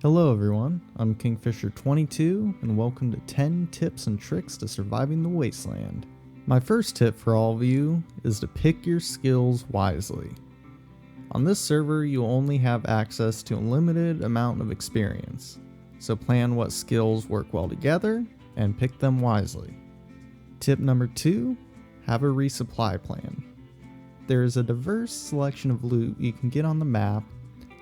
Hello everyone, I'm Kingfisher22 and welcome to 10 tips and tricks to surviving the wasteland. My first tip for all of you is to pick your skills wisely. On this server you only have access to a limited amount of experience, so plan what skills work well together and pick them wisely. Tip number 2, have a resupply plan. There is a diverse selection of loot you can get on the map.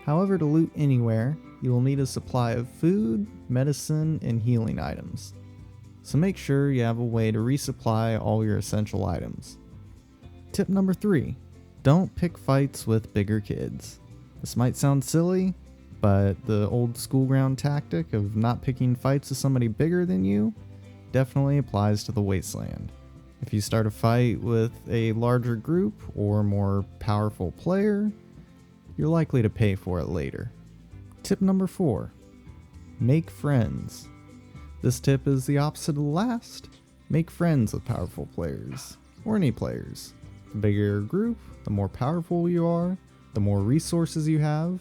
However, to loot anywhere, you will need a supply of food, medicine, and healing items. So make sure you have a way to resupply all your essential items. Tip number 3, don't pick fights with bigger kids. This might sound silly, but the old school ground tactic of not picking fights with somebody bigger than you definitely applies to the wasteland. If you start a fight with a larger group or more powerful player, you're likely to pay for it later. Tip number 4, make friends. This tip is the opposite of the last. Make friends with powerful players, or any players. The bigger your group, the more powerful you are, the more resources you have,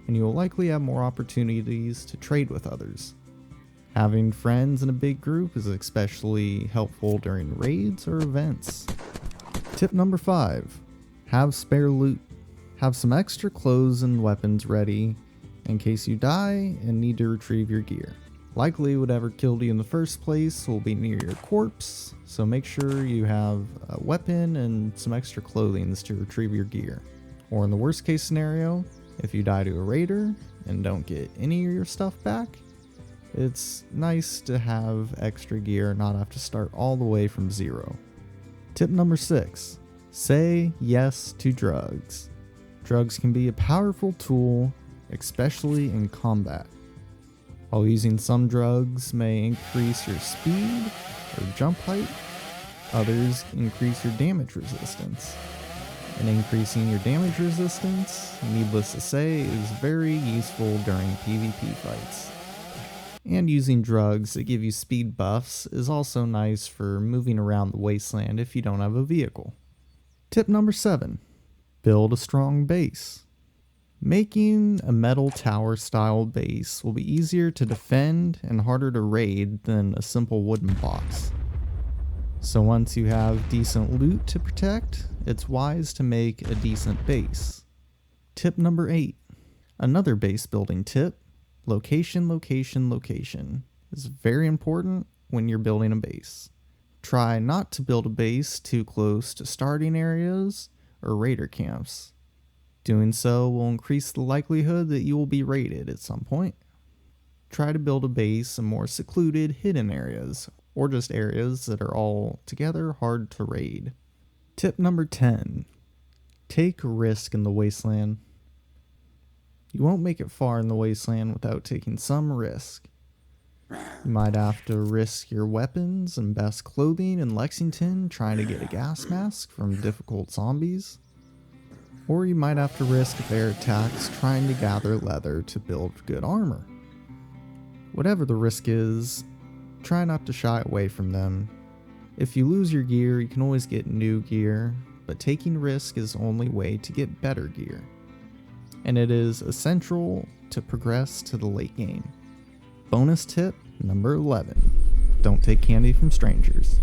and you will likely have more opportunities to trade with others. Having friends in a big group is especially helpful during raids or events. Tip number 5, have spare loot. Have some extra clothes and weapons ready in case you die and need to retrieve your gear. Likely whatever killed you in the first place will be near your corpse, so make sure you have a weapon and some extra clothing to retrieve your gear. Or in the worst case scenario, if you die to a raider and don't get any of your stuff back, it's nice to have extra gear and not have to start all the way from zero. Tip number 6, say yes to drugs. Drugs can be a powerful tool, especially in combat. While using some drugs may increase your speed or jump height, others increase your damage resistance. And increasing your damage resistance, needless to say, is very useful during PvP fights. And using drugs that give you speed buffs is also nice for moving around the wasteland if you don't have a vehicle. Tip number 7, build a strong base. Making a metal tower style base will be easier to defend and harder to raid than a simple wooden box. So once you have decent loot to protect, it's wise to make a decent base. Tip number 8, another base building tip, location is very important when you're building a base. Try not to build a base too close to starting areas or raider camps. Doing so will increase the likelihood that you will be raided at some point. Try to build a base in more secluded, hidden areas, or just areas that are all together hard to raid. Tip number 10, take a risk in the wasteland. You won't make it far in the wasteland without taking some risk. You might have to risk your weapons and best clothing in Lexington trying to get a gas mask from difficult zombies. Or you might have to risk bear attacks trying to gather leather to build good armor. Whatever the risk is, try not to shy away from them. If you lose your gear, you can always get new gear, but taking risk is the only way to get better gear. And it is essential to progress to the late game. Bonus tip number 11, don't take candy from strangers.